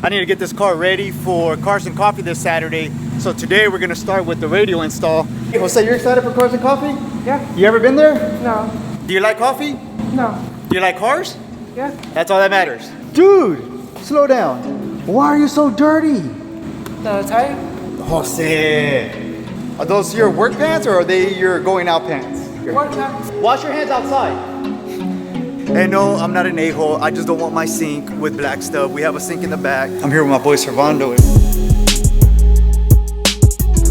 I need to get this car ready for Cars and Coffee this Saturday. So today we're gonna start with the radio install. Hey, Jose, you're excited for Cars and Coffee? Yeah. You ever been there? No. Do you like coffee? No. Do you like cars? Yeah. That's all that matters. Dude, slow down. Why are you so dirty? The tire? Jose, are those your work pants or are they your going out pants? Work pants. Wash your hands outside. Hey, no, I'm not an a-hole. I just don't want my sink with black stuff. We have a sink in the back. I'm here with my boy Servando.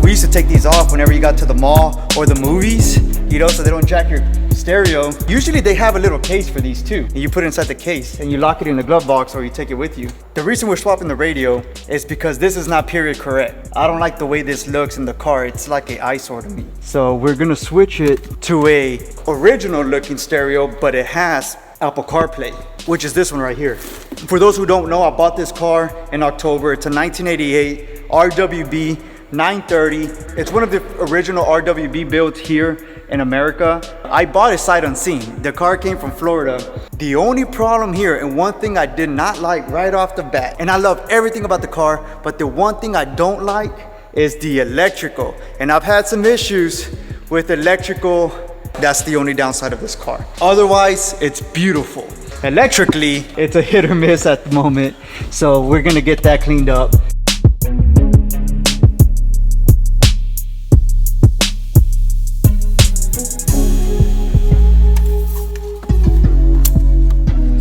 We used to take these off whenever you got to the mall or the movies, you know, so they don't jack your stereo. Usually they have a little case for these too. And you put it inside the case and you lock it in the glove box or you take it with you. The reason we're swapping the radio is because this is not period correct. I don't like the way this looks in the car. It's like an eyesore to me. So we're gonna switch it to a original looking stereo, but it has Apple CarPlay, which is this one right here. For those who don't know, I bought this car in October. It's a 1988 RWB 930. It's one of the original RWB builds here in America. I bought it sight unseen. The car came from Florida. The only problem here, and one thing I did not like right off the bat, and I love everything about the car, but the one thing I don't like is the electrical. And I've had some issues with electrical. That's the only downside of this car. Otherwise, it's beautiful. Electrically, it's a hit or miss at the moment. So we're gonna get that cleaned up.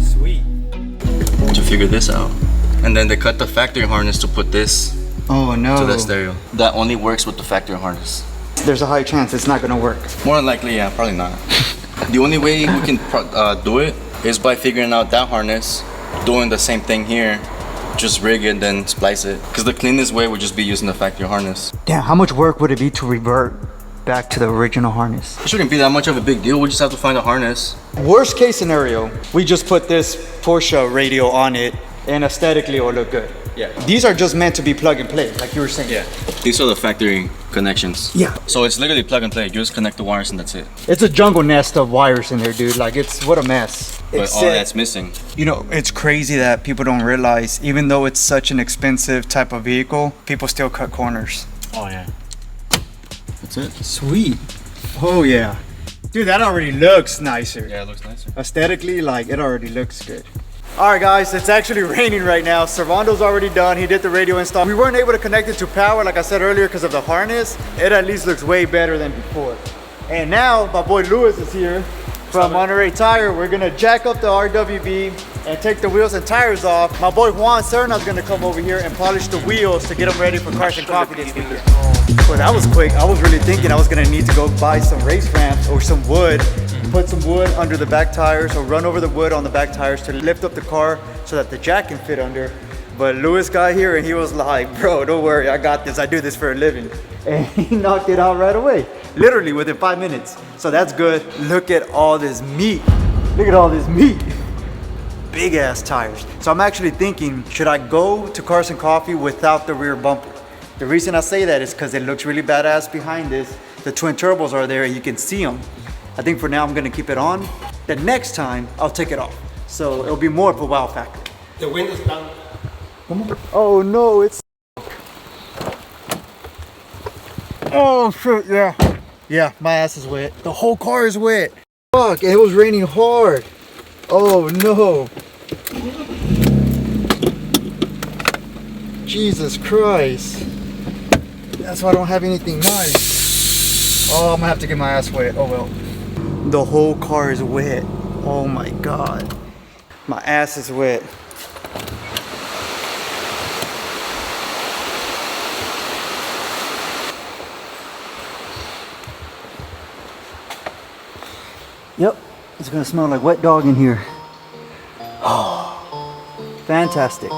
Sweet. To figure this out. And then they cut the factory harness to put this Oh no. to the stereo. That only works with the factory harness. There's a high chance it's not gonna work. More than likely, yeah, probably not. The only way we can do it is by figuring out that harness, doing the same thing here, just rig it, then splice it. Because the cleanest way would just be using the factory harness. Damn, how much work would it be to revert back to the original harness? It shouldn't be that much of a big deal. We just have to find a harness. Worst case scenario, we just put this Porsche radio on it and aesthetically it will look good. Yeah. These are just meant to be plug and play, like you were saying. Yeah. These are the factory connections. Yeah. So it's literally plug and play. You just connect the wires and that's it. It's a jungle nest of wires in there, dude. Like, it's, what a mess. But all that's missing. You know, it's crazy that people don't realize, even though it's such an expensive type of vehicle, people still cut corners. Oh yeah. That's it. Sweet. Oh yeah. Dude, that already looks nicer. Yeah, it looks nicer. Aesthetically, like, it already looks good. All right, guys, it's actually raining right now. Servando's already done. He did the radio install. We weren't able to connect it to power, like I said earlier, because of the harness. It at least looks way better than before. And now, my boy Luis is here from Monterrey Tire. We're gonna jack up the RWB and take the wheels and tires off. My boy Juan Serna's gonna come over here and polish the wheels to get them ready for Cars and Coffee this weekend. Well, that was quick. I was really thinking I was gonna need to go buy some race ramps or some wood, put some wood under the back tires or run over the wood on the back tires to lift up the car so that the jack can fit under. But Luis got here and he was like, bro, don't worry, I got this. I do this for a living. And he knocked it out right away, literally within 5 minutes. So that's good. Look at all this meat. Look at all this meat. Big ass tires. So I'm actually thinking, should I go to Cars and Coffee without the rear bumper? The reason I say that is because it looks really badass behind this. The twin turbos are there and you can see them. I think for now I'm gonna keep it on. The next time I'll take it off. So it'll be more of a wow factor. The window's down. Oh no, it's... Oh shit, yeah. Yeah, my ass is wet. The whole car is wet. Fuck, it was raining hard. Oh no. Jesus Christ. That's why I don't have anything nice. Oh, I'm gonna have to get my ass wet. Oh well. The whole car is wet. Oh my God. My ass is wet. Yep, it's gonna smell like wet dog in here. Oh, fantastic.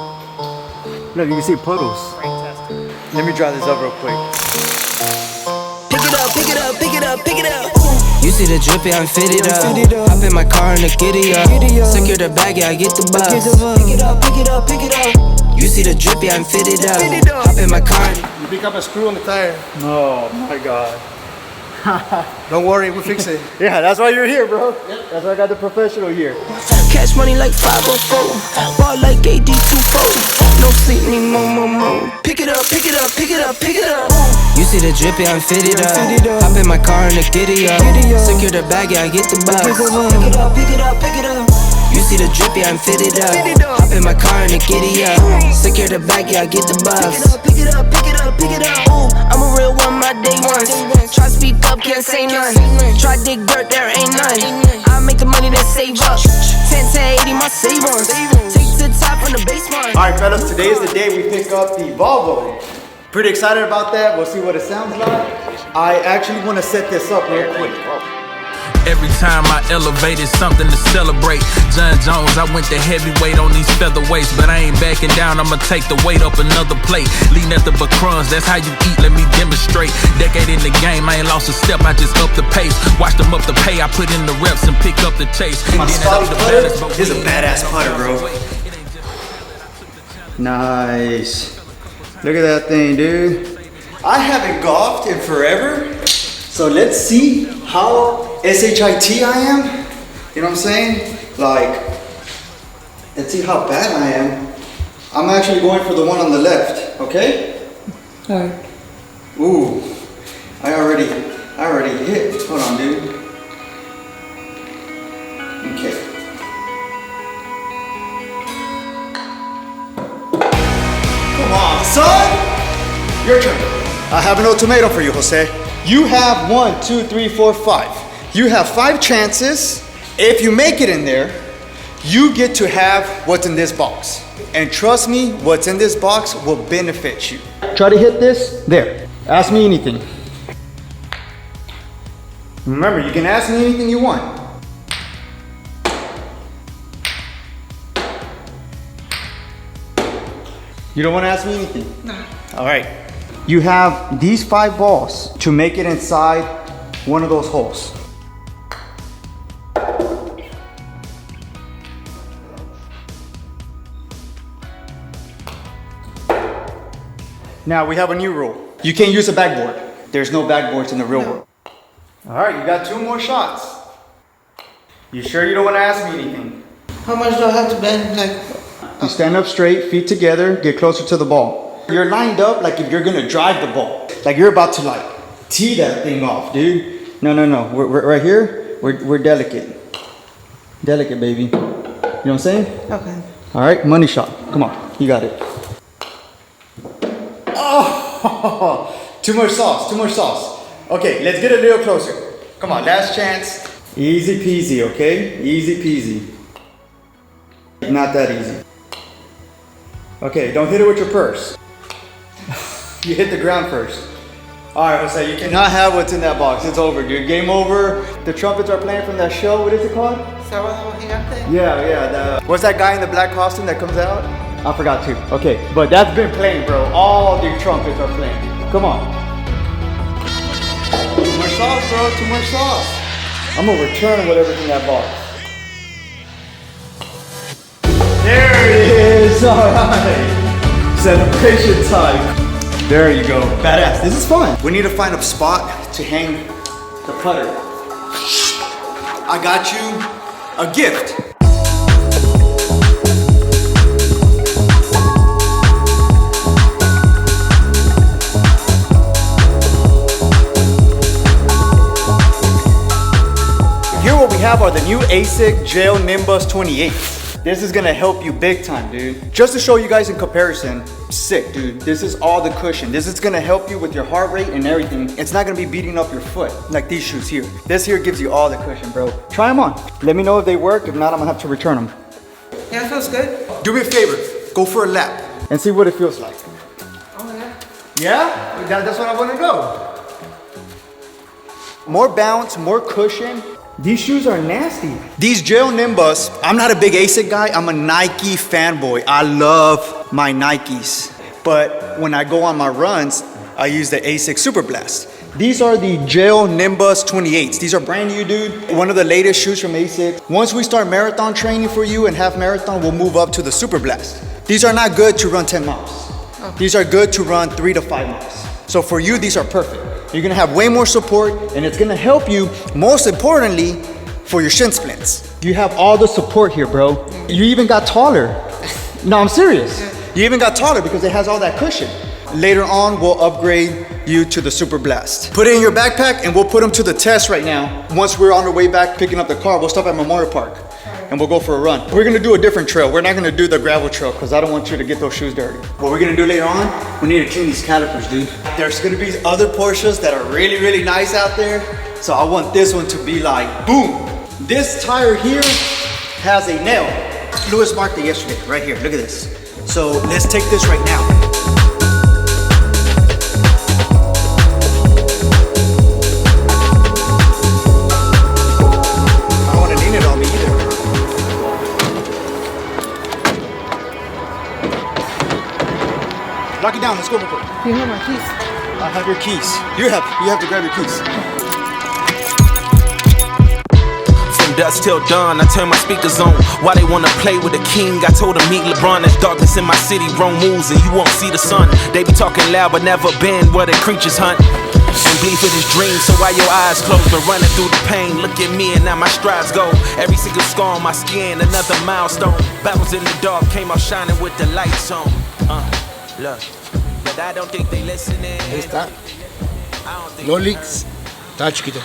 Look, you can see puddles. Fantastic. Let me dry this up real quick. Pick it up, pick it up, pick it up, pick it up. You see the drippy, I'm fitted up. Hop in my car and the giddy up. Secure the bag, yeah, I get the bus. Pick it up, pick it up, pick it up. You see the drippy, I'm fitted up. Hop in my car. You pick up a screw on the tire. Oh my God. Don't worry, we'll fix it. Yeah, that's why you're here, bro. Yep. That's why I got the professional here. Cash money like 504. Ball like AD 240. No sleep, need more. Pick it up, pick it up, pick it up, pick it up. You see the drip, yeah, I'm fitted up. Hop in my car and the giddy up. Secure the bag, yeah, I get the bus. Pick it up, pick it up, pick it up. You see the drip, yeah, I'm fitted up. Hop in my car and the giddy up. Secure the bag, yeah, I get the bus. Pick it up, pick it up, pick it up, pick it up. Ooh, I'm a real one, my day ones. Try to speak up, can't say none. Try dig dirt, there ain't none. I make the money that save up. 10 to 80, my savings. Take to the top on the baseline. All right, fellas, today is the day we pick up the Volvo. Pretty excited about that. We'll see what it sounds like. I actually want to set this up real quick. Every time I elevate, it's something to celebrate. John Jones, I went to heavyweight on these featherweights, but I ain't backing down, I'ma take the weight up another plate. Lean at the crumbs, that's how you eat, let me demonstrate. Decade in the game, I ain't lost a step, I just up the pace. Watch them up the pay, I put in the reps and pick up the chase. My spotty putter is a badass putter, bro. Nice. Look at that thing, dude. I haven't golfed in forever, so let's see how SHIT I am. You know what I'm saying? Like, let's see how bad I am. I'm actually going for the one on the left, okay? Alright. Ooh, I already hit. Hold on, dude. Okay. Come on, son! Your turn. I have an ultimatum for you, Jose. You have 1, 2, 3, 4, 5. You have 5 chances. If you make it in there, you get to have what's in this box. And trust me, what's in this box will benefit you. Try to hit this, there. Ask me anything. Remember, you can ask me anything you want. You don't want to ask me anything? No. All right. You have these 5 balls to make it inside one of those holes. Now we have a new rule. You can't use a backboard. There's no backboards in the real world. All right, you got 2 more shots. You sure you don't want to ask me anything? How much do I have to bend? You stand up straight, feet together, get closer to the ball. You're lined up like if you're gonna drive the ball. Like you're about to like tee that thing off, dude. No. We're right here, we're delicate. Delicate, baby. You know what I'm saying? Okay. All right, money shot. Come on, you got it. Oh, too much sauce. Okay, let's get a little closer. Come on, last chance. Easy peasy, okay? Easy peasy. Not that easy. Okay, don't hit it with your purse. You hit the ground first. All right, Jose, you cannot have what's in that box. It's over, dude. Game over. The trumpets are playing from that show. What is it called? Servando gigante? Yeah. What's that guy in the black costume that comes out? I forgot too. Okay, but that's been playing, bro. All the trumpets are playing. Come on. Too much sauce, bro. Too much sauce. I'm gonna return whatever's in that box. There it is. All right. Celebration time. There you go. Badass. This is fun. We need to find a spot to hang the putter. I got you a gift. Here what we have are the new Asics GEL Nimbus 28. This is gonna help you big time, dude. Just to show you guys in comparison, sick, dude. This is all the cushion. This is gonna help you with your heart rate and everything. It's not gonna be beating up your foot like these shoes here. This here gives you all the cushion, bro. Try them on. Let me know if they work. If not, I'm gonna have to return them. Yeah, feels good. Do me a favor, go for a lap and see what it feels like. Oh yeah. Yeah? That's what I wanna go. More bounce, more cushion. These shoes are nasty. These GEL Nimbus, I'm not a big Asics guy, I'm a Nike fanboy. I love my Nikes. But when I go on my runs, I use the Asics Super Blast. These are the GEL Nimbus 28s. These are brand new, dude. One of the latest shoes from Asics. Once we start marathon training for you and half marathon, we'll move up to the Super Blast. These are not good to run 10 miles. These are good to run 3 to 5 miles. So for you, these are perfect. You're gonna have way more support and it's gonna help you, most importantly, for your shin splints. You have all the support here, bro. You even got taller. No, I'm serious. You even got taller because it has all that cushion. Later on, we'll upgrade you to the Super Blast. Put it in your backpack and we'll put them to the test right now. Once we're on our way back picking up the car, we'll stop at Memorial Park and we'll go for a run. We're gonna do a different trail. We're not gonna do the gravel trail because I don't want you to get those shoes dirty. What we're gonna do later on, we need to clean these calipers, dude. There's gonna be other Porsches that are really, really nice out there. So I want this one to be like, boom. This tire here has a nail. Lewis marked it yesterday, right here, look at this. So let's take this right now. Lock it down, let's go real quick. You have my keys. I have your keys. You have to grab your keys. From dusk till dawn, I turn my speakers on. Why they wanna play with the king? I told them meet LeBron. There's darkness in my city, wrong moves, and you won't see the sun. They be talking loud, but never been where the creatures hunt. And bleed for this dream, so why your eyes closed? But running through the pain, look at me and now my strides go. Every single scar on my skin, another milestone. Battles in the dark, came out shining with the lights on. Look, but I don't think they listening. Está. No leaks. Está chiquito.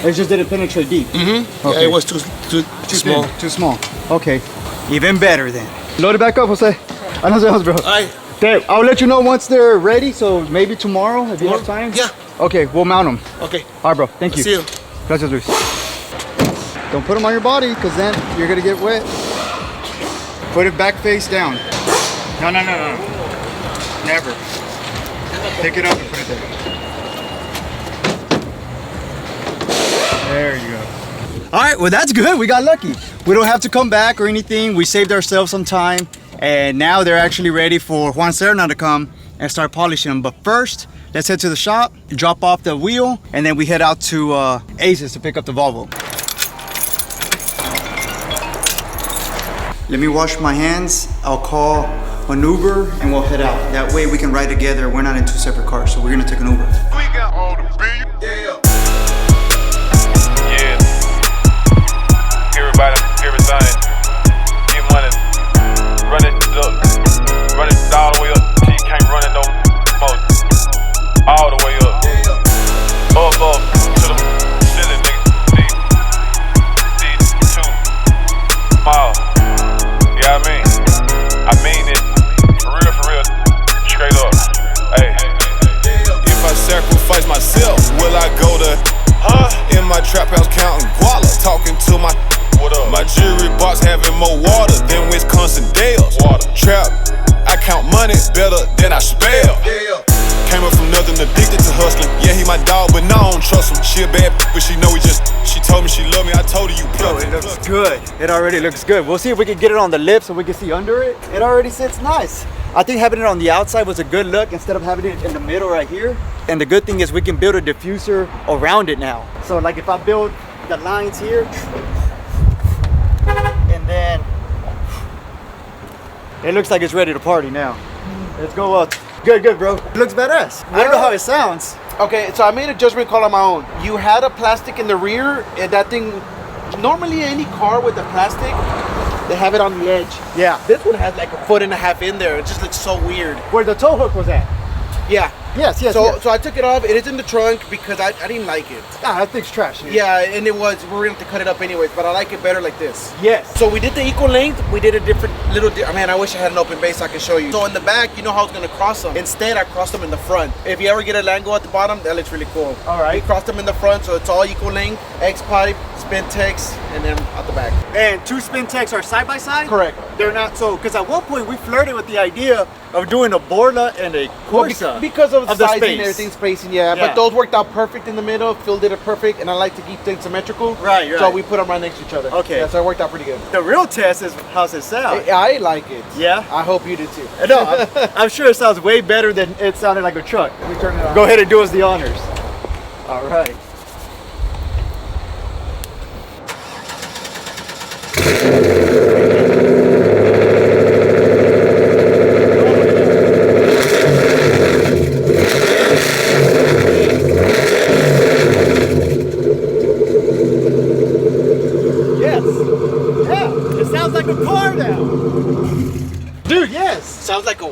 It just didn't penetrate deep. Mm-hmm. Okay. Yeah, it was too small. Too small. Okay. Even better then. Load it back up, Jose. I know something, bro. Alright. Okay, I'll let you know once they're ready. So maybe tomorrow if you have time. Yeah. Okay, we'll mount them. Okay. All right, bro. Thank you. See you. Gracias, Luis. Don't put them on your body because then you're gonna get wet. Put it back face down. No. Never. Pick it up and put it there. There you go. All right, well that's good. We got lucky. We don't have to come back or anything. We saved ourselves some time. And now they're actually ready for Juan Serna to come and start polishing them. But first, let's head to the shop, drop off the wheel, and then we head out to Asics to pick up the Volvo. Let me wash my hands. I'll call an Uber and we'll head out. That way we can ride together. We're not in two separate cars, so we're gonna take an Uber. We got all the beef. Yeah. Everybody, everything. Get money. Run it up. Run it all the way up. Till you can't run it no more. All the way up. Up to the ceiling, nigga. D2. Mile. Yeah, I mean it. For real, straight up. Hey. If I sacrifice myself, will I go to in my trap house counting guala, talking to my my jewelry box having more water than Wisconsin Dells. Trap, I count money better than I spell. Came up from nothing, addicted to hustling. Yeah, he my dog, but no, I don't trust him. She a bad, but she know she told me she love me. I told her you Bro, it looks good. It already looks good. We'll see if we can get it on the lip so we can see under it. It already sits nice. I think having it on the outside was a good look instead of having it in the middle right here. And the good thing is we can build a diffuser around it now. So like if I build the lines here, and then it looks like it's ready to party now. Let's go up. Good, bro. It looks badass. I don't know how it sounds. Okay, so I made a judgment call on my own. You had a plastic in the rear, and that thing, normally any car with the plastic, they have it on the edge. Yeah. This one has like 1.5 feet in there. It just looks so weird. Where the tow hook was at. Yeah. Yes. So I took it off. It is in the trunk because I didn't like it. Ah, that thing's trash. Yeah, and it was. We're gonna have to cut it up anyways, but I like it better like this. Yes. So we did the equal length. We did a different little. Man, I wish I had an open base so I could show you. So in the back, you know how I was gonna cross them. Instead, I crossed them in the front. If you ever get a Lango at the bottom, that looks really cool. All right. We crossed them in the front, so it's all equal length. X pipe, Spintech, and then at the back. And two Spintechs are side by side? Correct. They're not so, because at one point we flirted with the idea of doing a Borla and a Corsa. Because of the size space. and everything, spacing, yeah. But those worked out perfect in the middle. Phil did it perfect, and I like to keep things symmetrical. Right. So we put them right next to each other. Okay. Yeah, so it worked out pretty good. The real test is how's it sound? I like it. Yeah? I hope you do too. No, I'm sure it sounds way better than it sounded like a truck. Let me turn it on. Go ahead and do us the honors. All right. Sounds like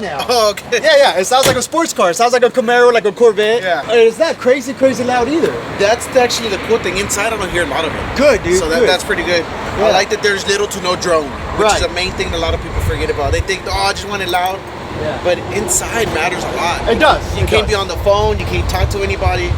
now. Oh, okay. Yeah, it sounds like a sports car. It sounds like a Camaro, like a Corvette. Yeah. It's not crazy loud either. That's actually the cool thing. Inside, I don't hear a lot of it. Good, dude. So good. that's pretty good. Yeah. I like that there's little to no drone, which Right. is the main thing that a lot of people forget about. They think, oh, I just want it loud. Yeah. But inside matters a lot. It does. You It can't does. be on the phone. You can't talk to anybody.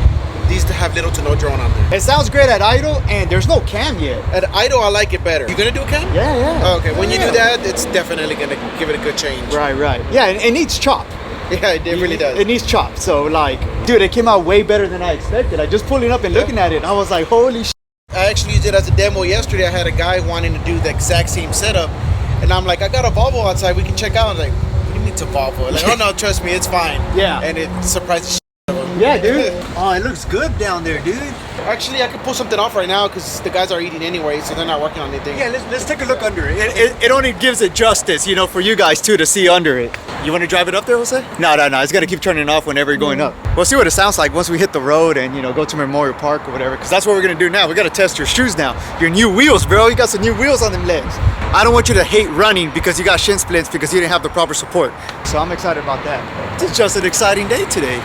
These have little to no drone on there. It sounds great at idle, and there's no cam yet. At idle, I like it better. You gonna do a cam? Yeah. Oh, okay. When you Yeah. do that, it's definitely gonna give it a good change. Right. Yeah, it needs chop. Yeah, it really does. It needs chop. So, like, dude, it came out way better than I expected. I just pulling up and looking at it, I was like, holy shit. I actually used it as a demo yesterday. I had a guy wanting to do the exact same setup, and I'm like, I got a Volvo outside. We can check out. I'm like, what do you mean it's a Volvo? Like, oh no, trust me, it's fine. Yeah. And it surprised the shit out of him. Yeah, dude. Oh, it looks good down there, dude. Actually, I could pull something off right now because the guys are eating anyway, so they're not working on anything. Yeah, let's take a look under it. It only gives it justice, you know, for you guys too to see under it. You want to drive it up there, Jose? No. It's got to keep turning off whenever you're going up. We'll see what it sounds like once we hit the road and, you know, go to Memorial Park or whatever, because that's what we're going to do now. We got to test your shoes now. Your new wheels, bro. You got some new wheels on them legs. I don't want you to hate running because you got shin splints because you didn't have the proper support. So I'm excited about that. It's just an exciting day today.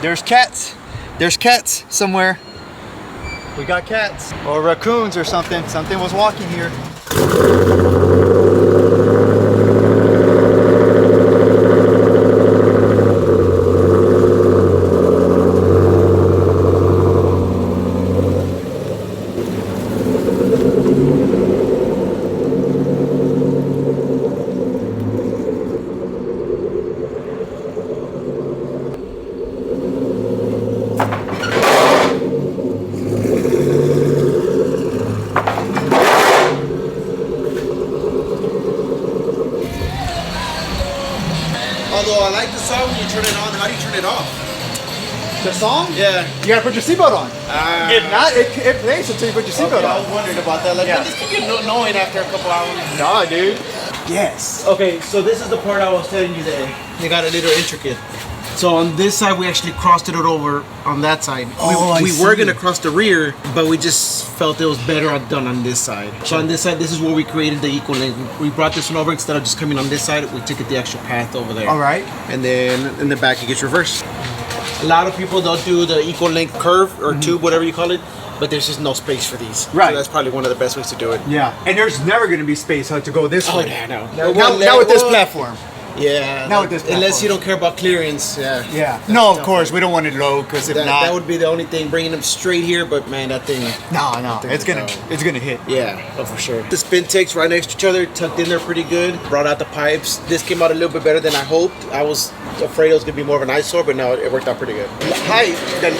There's cats. There's cats somewhere. We got cats or raccoons or something. Something was walking here. Although I like the song when you turn it on, how do you turn it off? The song? Yeah. You gotta put your seatbelt on. If not, it plays until you put your seatbelt I on. was wondering about that. Like, Yeah. this can get annoying after a couple hours. Nah, dude. Yes. Okay, so this is the part I was telling you that they got a little intricate. So on this side, we actually crossed it over on that side. Oh, I we were see. gonna cross the rear, but we just felt it was better done on this side. So on this side, this is where we created the equal link. We brought this one over instead of just coming on this side. We took it the extra path over there. All right. And then in the back, it gets reversed. A lot of people don't do the equal length curve or tube, whatever you call it, but there's just no space for these. Right. So that's probably one of the best ways to do it. Yeah. And there's never gonna be space to go this Oh, way. yeah, no. Now with this platform. Yeah. Now with this unless platform. you don't care about clearance, yeah. Yeah. No, of course we don't want it low because if That, not, that would be the only thing, bringing them straight here, but man, that thing. no, it's gonna hit. Yeah, oh for sure. The Spintechs right next to each other, tucked in there pretty good. Brought out the pipes. This came out a little bit better than I hoped. I was afraid it was gonna be more of an eyesore, but no, it worked out pretty good. Height, then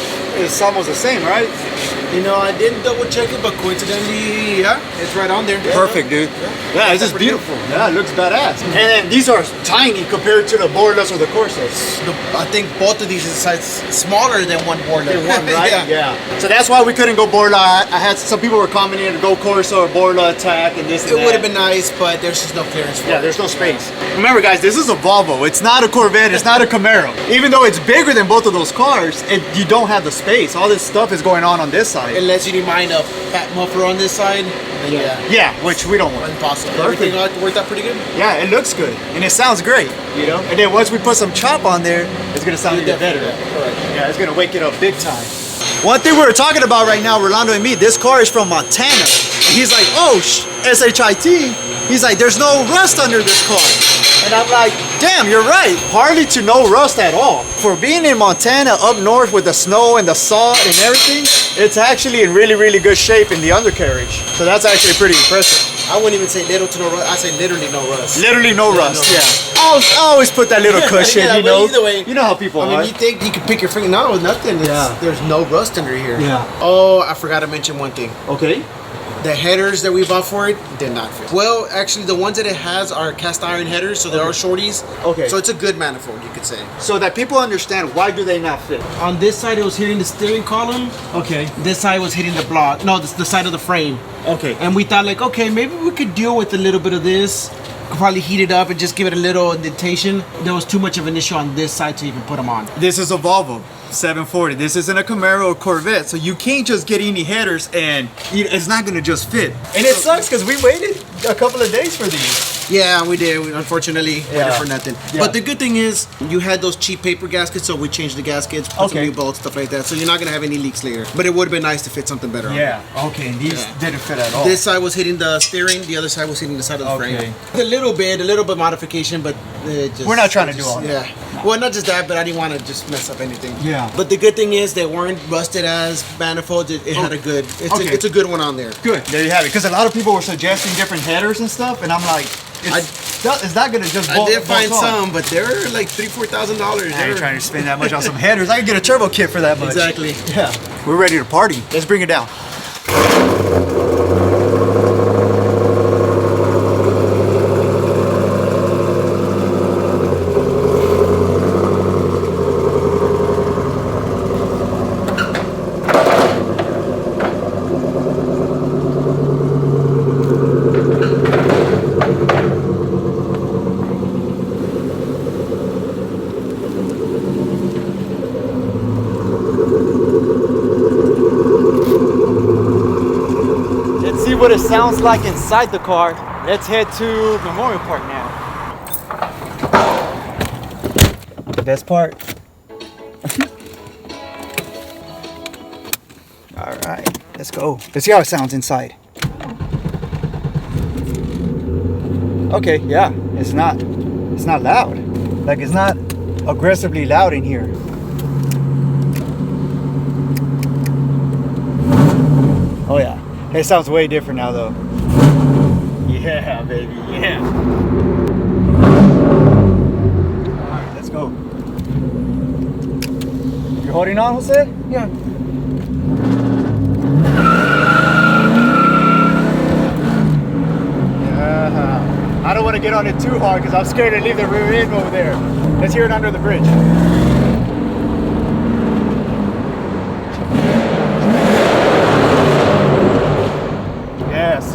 it's almost the same, right? You know, I didn't double check it, but coincidentally, yeah, it's right on there. Perfect, dude. Yeah, it's just beautiful. Yeah, it looks badass. And then these are tiny compared to the Borlas or the Corsas. I think both of these is size smaller than one Borla. Than one, right? Yeah. So that's why we couldn't go Borla. I had some people were commenting to go Corsa or Borla Attack and this and It that. would have been nice, but there's just no clearance for Yeah, it. there's no space. Remember, guys, this is a Volvo. It's not a Corvette. It's not a Camaro. Even though it's bigger than both of those cars, you don't have the space. All this stuff is going on this side. Unless you mind a fat muffler on this side, then yeah. Yeah, which we don't want. Impossible. Perfect. Everything worked out pretty good? Yeah, it looks good. And it sounds great, you know? And then once we put some chop on there, it's gonna sound even better. Yeah, it's gonna wake it up big time. One thing we were talking about right now, Rolando and me, this car is from Montana. And he's like, oh, SHIT. He's like, there's no rust under this car. And I'm like, damn, you're right. Hardly to no rust at all. For being in Montana up north with the snow and the salt and everything, it's actually in really, really good shape in the undercarriage. So that's actually pretty impressive. I wouldn't even say little to no rust. I say literally no rust. Literally no rust, no yeah. I always put that little cushion, Yeah, you well, know? either way. You know how people I mean, are. you think you could pick your finger? No, nothing. There's no rust under here. Yeah. Oh, I forgot to mention one thing. Okay. The headers that we bought for it did not fit. Well, actually, the ones that it has are cast iron headers, so they are shorties. Okay. So it's a good manifold, you could say. So that people understand, why do they not fit? On this side, it was hitting the steering column. Okay. This side was hitting the block. No, the side of the frame. Okay. And we thought, like, okay, maybe we could deal with a little bit of this. Could probably heat it up and just give it a little indentation. There was too much of an issue on this side to even put them on. This is a Volvo 740. This isn't a Camaro or Corvette, so you can't just get any headers and it's not gonna just fit. And it sucks because we waited a couple of days for these. Yeah, we did. We unfortunately waited for nothing. Yeah. But the good thing is, you had those cheap paper gaskets, so we changed the gaskets, put some new bolts, stuff like that. So you're not gonna have any leaks later. But it would have been nice to fit something better on. Yeah. Okay. And these didn't fit at all. This side was hitting the steering, the other side was hitting the side of the frame. A little bit modification, but we're not trying to do all that. Yeah. Well, not just that, but I didn't want to just mess up anything. Yeah. But the good thing is they weren't busted as manifolds. It had a good. It's a good one on there. Good. There you have it. Because a lot of people were suggesting different headers and stuff, and I'm like, is that gonna just? I did find some, but they're like $3,000-$4,000. I ain't trying to spend that much on some headers. I can get a turbo kit for that much. Exactly. Yeah. We're ready to party. Let's bring it down. What it sounds like inside the car. Let's head to Memorial Park now. The best part. All right, let's go. Let's see how it sounds inside. Okay, yeah, it's not loud. Like, it's not aggressively loud in here. Oh yeah. It sounds way different now, though. Yeah, baby, yeah. All right, let's go. You holding on, Jose? Yeah. Yeah. I don't want to get on it too hard because I'm scared to leave the rear end over there. Let's hear it under the bridge.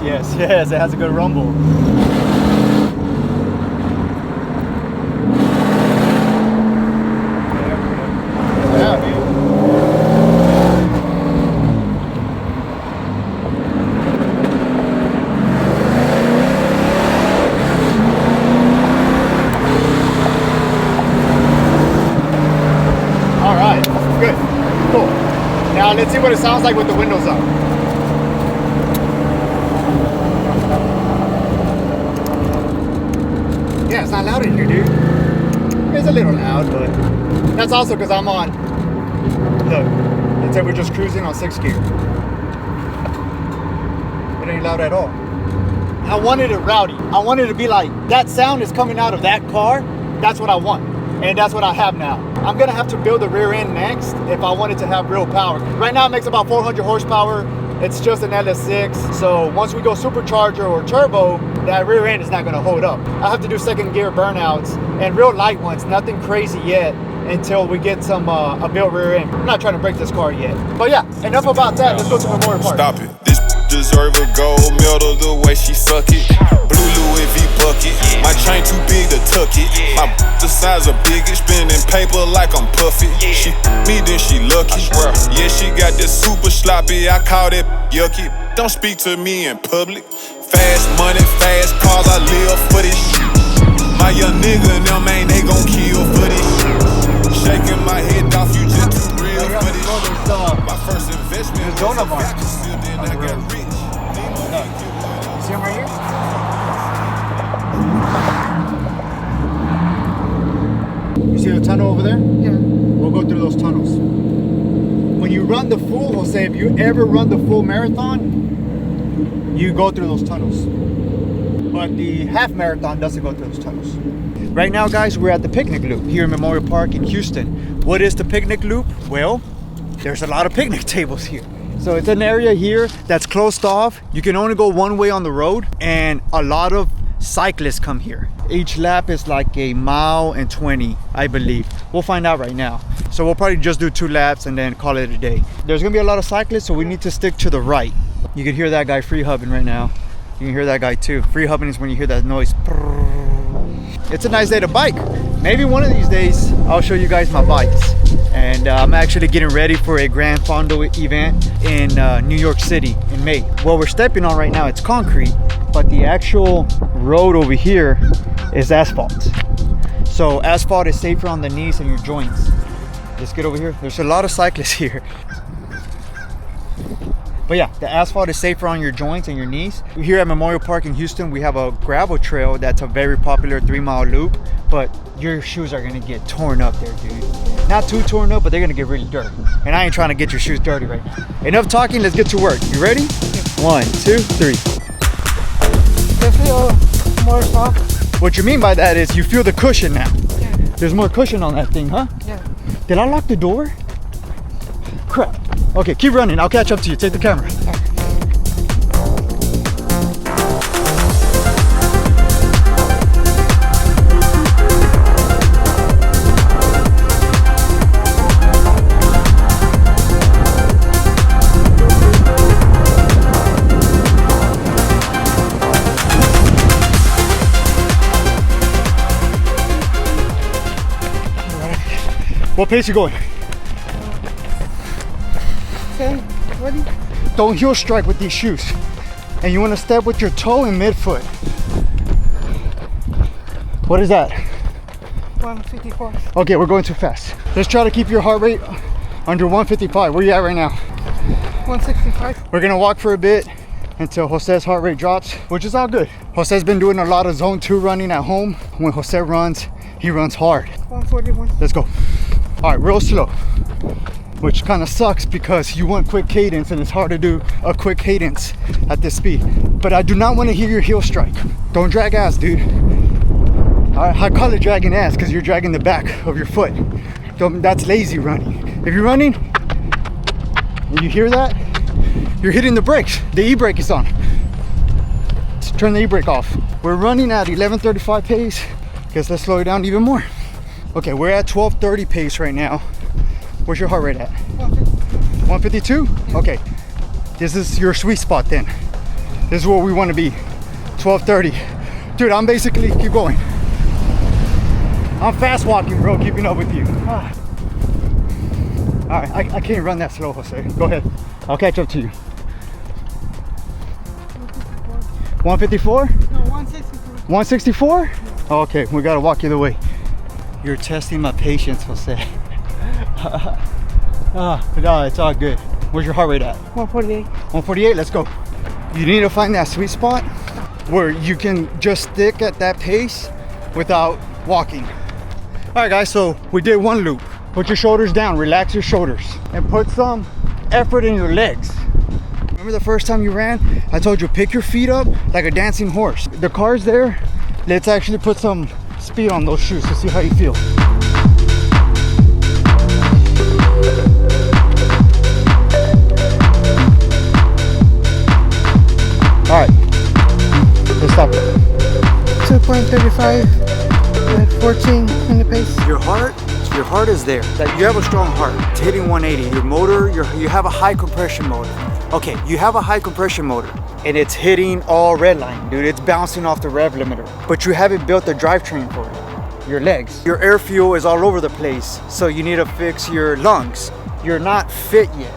Yes, it has a good rumble. Yeah, dude. All right, good, cool. Now let's see what it sounds like with the windows up. Yeah, it's not loud in here, dude. It's a little loud, but that's also because I'm on, look, it said we're just cruising on 6th gear. It ain't loud at all. I wanted it rowdy. I wanted it to be like, that sound is coming out of that car. That's what I want. And that's what I have now. I'm gonna have to build the rear end next if I want it to have real power. Right now it makes about 400 horsepower. It's just an LS6. So once we go supercharger or turbo, that rear end is not gonna hold up. I have to do 2nd gear burnouts and real light ones, nothing crazy yet until we get some a built rear end. I'm not trying to break this car yet. But yeah, enough about that. Let's go to Memorial Park. Stop it. This deserve a gold medal the way she suck it. Blue Louis V bucket. My chain too big to tuck it. My the size of Biggie, spinning paper like I'm puffy. She me then she lucky. Yeah, she got this super sloppy. I call that yucky. Don't speak to me in public. Fast money, fast cars. I live for this shit. My young nigga and them man, they gon' kill for this shit. Shaking my head off, you just too real for this shit. My first investment was a vacuum, then I got rich. You see him right here? You see the tunnel over there? Yeah. We'll go through those tunnels. When you run the full, we'll say if you ever run the full marathon, you go through those tunnels. But the half marathon doesn't go through those tunnels. Right now, guys, we're at the picnic loop here in Memorial Park in Houston. What is the picnic loop? Well, there's a lot of picnic tables here. So it's an area here that's closed off. You can only go one way on the road, and a lot of cyclists come here. Each lap is like 1.20 miles, I believe. We'll find out right now. So we'll probably just do 2 laps and then call it a day. There's gonna be a lot of cyclists, so we need to stick to the right. You can hear that guy free hubbing right now. You can hear that guy too. Free hubbing is when you hear that noise. It's a nice day to bike. Maybe one of these days I'll show you guys my bikes. And I'm actually getting ready for a Grand Fondo event in New York City in May. What we're stepping on right now, it's concrete, but the actual road over here is asphalt. So asphalt is safer on the knees and your joints. Let's get over here. There's a lot of cyclists here. But yeah, the asphalt is safer on your joints and your knees. Here at Memorial Park in Houston, we have a gravel trail that's a very popular 3-mile loop, but your shoes are gonna get torn up there, dude. Not too torn up, but they're gonna get really dirty. And I ain't trying to get your shoes dirty right now. Enough talking, let's get to work. You ready? 1, 2, 3. They feel more soft. What you mean by that is you feel the cushion now. Yeah. There's more cushion on that thing, huh? Yeah. Did I lock the door? Crap. Okay, keep running. I'll catch up to you. Take the camera. What pace you going? 10, 20. Don't heel strike with these shoes. And you want to step with your toe and midfoot. What is that? 154. Okay, we're going too fast. Let's try to keep your heart rate under 155. Where you at right now? 165. We're gonna walk for a bit until Jose's heart rate drops, which is all good. Jose's been doing a lot of zone 2 running at home. When Jose runs, he runs hard. 141. Let's go. All right, real slow, which kind of sucks because you want quick cadence and it's hard to do a quick cadence at this speed. But I do not want to hear your heel strike. Don't drag ass, dude. I call it dragging ass because you're dragging the back of your foot. That's lazy running. If you're running and you hear that, you're hitting the brakes. The e-brake is on. Let's turn the e-brake off. We're running at 11:35 pace. Guess let's slow it down even more. Okay, we're at 12:30 pace right now. Where's your heart rate at? 152? Okay, this is your sweet spot then. This is where we want to be. 12:30. Dude, I'm basically, keep going. I'm fast walking, bro, keeping up with you. All right, I can't run that slow, Jose. Go ahead, I'll catch up to you. 154? No, 164. 164? Okay, we gotta walk either way. You're testing my patience, Jose. No, it's all good. Where's your heart rate at? 148. 148, let's go. You need to find that sweet spot where you can just stick at that pace without walking. All right, guys, so we did one loop. Put your shoulders down, relax your shoulders, and put some effort in your legs. Remember the first time you ran? I told you, pick your feet up like a dancing horse. The car's there. Let's actually put some speed on those shoes to see how you feel. All right, let's stop it. 2.35 at 14 in the pace. Your heart is there. That you have a strong heart. It's hitting 180. Your motor, you have a high compression motor. Okay, you have a high compression motor and it's hitting all red line, dude. It's bouncing off the rev limiter, but you haven't built the drivetrain for it. Your legs. Your air fuel is all over the place, so you need to fix your lungs. You're not fit yet.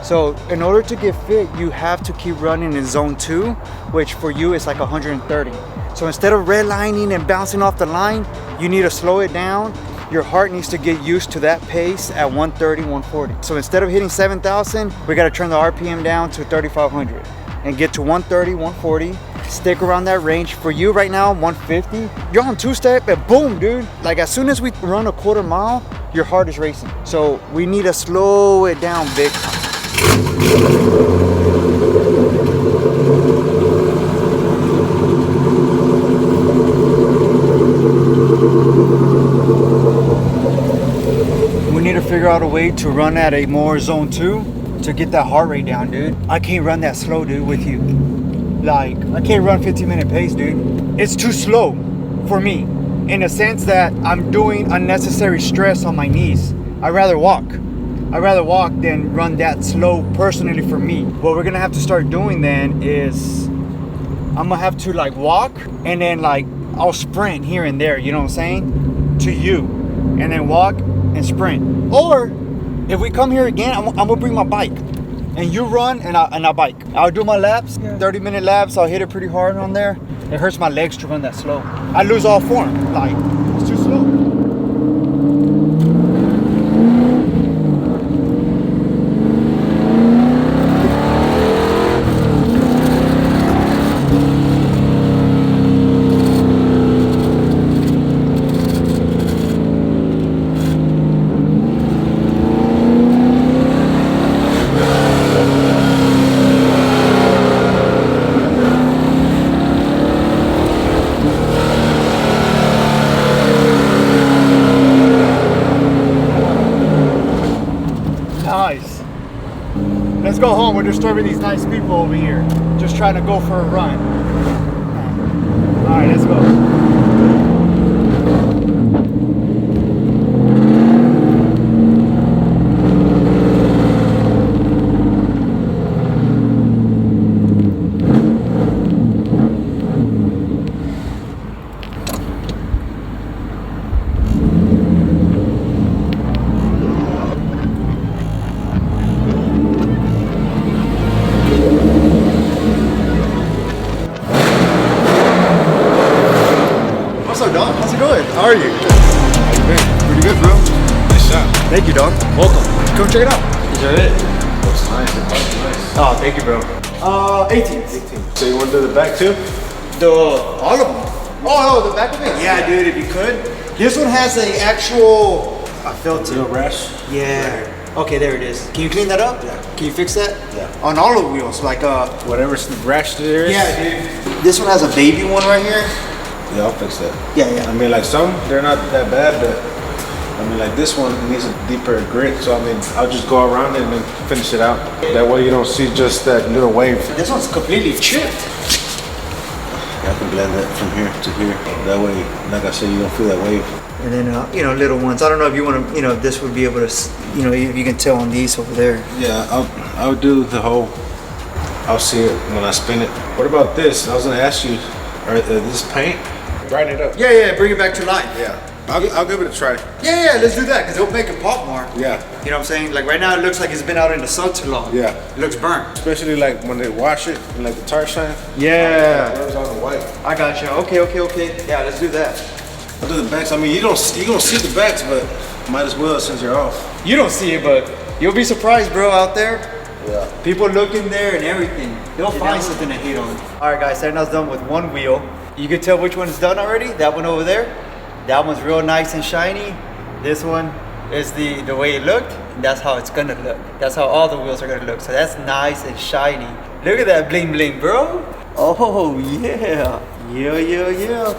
So in order to get fit, you have to keep running in zone 2, which for you is like 130. So instead of redlining and bouncing off the line, you need to slow it down. Your heart needs to get used to that pace at 130, 140. So instead of hitting 7,000, we gotta turn the RPM down to 3,500 and get to 130, 140. Stick around that range. For you right now, 150. You're on two-step and boom, dude. Like as soon as we run a quarter mile, your heart is racing. So we need to slow it down big time. We need to figure out a way to run at a more zone 2 to get that heart rate down, dude. I can't run that slow, dude, with you. Like, I can't run 15-minute pace, dude. It's too slow for me in a sense that I'm doing unnecessary stress on my knees. I'd rather walk. I'd rather walk than run that slow personally for me. What we're gonna have to start doing then is I'm gonna have to like walk and then like I'll sprint here and there, you know what I'm saying? To you. And then walk and sprint. Or if we come here again, I'm gonna bring my bike. and you run and I bike. I'll do my laps, 30-minute laps. I'll hit it pretty hard on there. It hurts my legs to run that slow. I lose all form. Like, it's too slow. Nice. Let's go home. We're disturbing these nice people over here. Just trying to go for a run. All right, let's go. How's it going? How are you? How you been? Pretty good, bro. Nice shot. Thank you, dog. Welcome. Come check it out. Enjoy it. Looks nice. It looks nice. Oh, thank you, bro. 18. So you want to do the back too? All of them. Oh, no, the back of it? Yeah, dude, if you could. This one has an actual... I felt it. Little rash? Yeah. Okay, there it is. Can you clean that up? Yeah. Can you fix that? Yeah. On all of the wheels, like Whatever's rash there is? Yeah, dude. This one has a baby one right here. Yeah, I'll fix that. Yeah. I mean, like some, they're not that bad, but I mean, like this one needs a deeper grit. So I mean, I'll just go around it and then finish it out. That way you don't see just that little wave. This one's completely chipped. I can blend that from here to here. That way, like I said, you don't feel that wave. And then, little ones. I don't know if you want to, if this would be able to, if you can tell on these over there. Yeah, I'll do the whole, I'll see it when I spin it. What about this? I was gonna ask you, this paint? Brighten it up. Yeah, bring it back to life. Yeah, I'll give it a try. Yeah, let's do that, because it'll make it pop more. Yeah. You know what I'm saying? Like right now, it looks like it's been out in the sun too long. Yeah. It looks burnt. Especially like when they wash it and like the tire shine. Yeah. It was on the white. I got you. Okay. Yeah, let's do that. I'll do the backs. I mean, you don't see the backs, but might as well since you're off. You don't see it, but you'll be surprised, bro, out there. Yeah. People look in there and everything. They'll find something to hit on. All right, guys, Servando's done with one wheel. You can tell which one's done already. That one over there. That one's real nice and shiny. This one is the way it looked. And that's how it's gonna look. That's how all the wheels are gonna look. So that's nice and shiny. Look at that bling bling, bro. Oh, yeah. Yeah.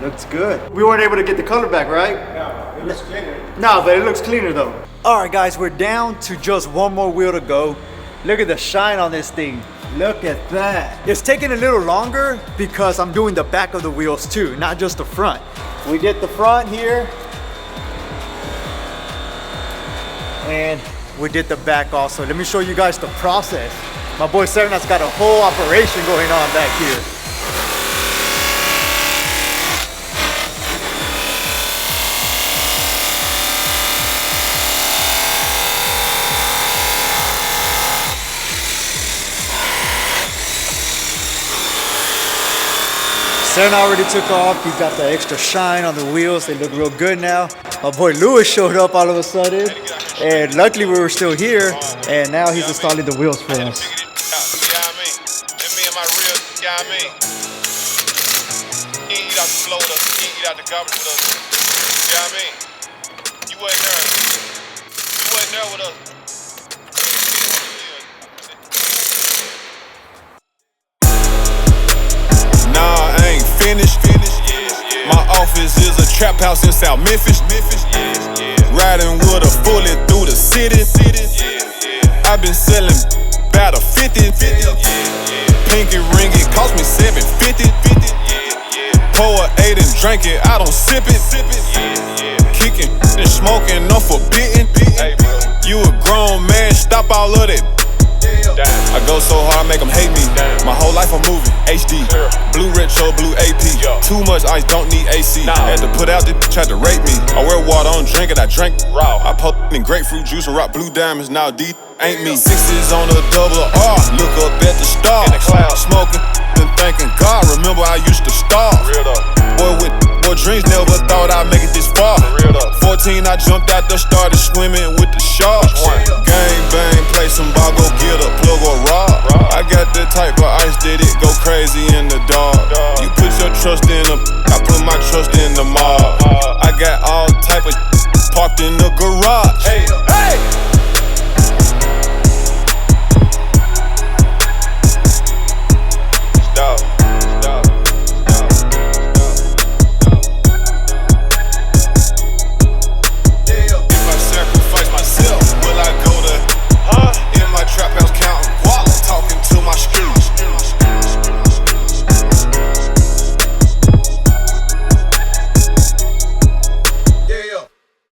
Looks good. We weren't able to get the color back, right? No, it looks cleaner. No, but it looks cleaner though. All right, guys, we're down to just one more wheel to go. Look at the shine on this thing. Look at that. It's taking a little longer because I'm doing the back of the wheels too, not just the front. We did the front here. And we did the back also. Let me show you guys the process. My boy Servando's got a whole operation going on back here. Servando already took off. He's got the extra shine on the wheels. They look real good now. My boy Lewis showed up all of a sudden. And luckily we were still here. And now he's installing the wheels for us. Finished. My office is a trap house in South Memphis. Riding with a fully through the city. I've been selling about a 50. Pinky ring, it cost me $750. Pour a 8 and drink it, I don't sip it. Kicking and smoking, no forbidden. You a grown man, stop all of that. I go so hard, I make them hate me. My whole life I'm moving, HD. Blue retro, blue AP. Too much ice, don't need AC. Had to put out this, tried to rape me. I wear water, I don't drink it, I drink raw. I put in grapefruit juice and rock blue diamonds, now D. ain't me. Sixes on a double R, look up at the stars. Smoking and thinking, God, remember I used to starve. Boy, dreams, never thought I'd make it this far. 14, I jumped out there, started swimming with the sharks. Gang bang, play some ball, go get a plug or rod. I got that type of ice that it go crazy in the dark. You put your trust in them, I put my trust in the mob. I got all type of parked in the garage.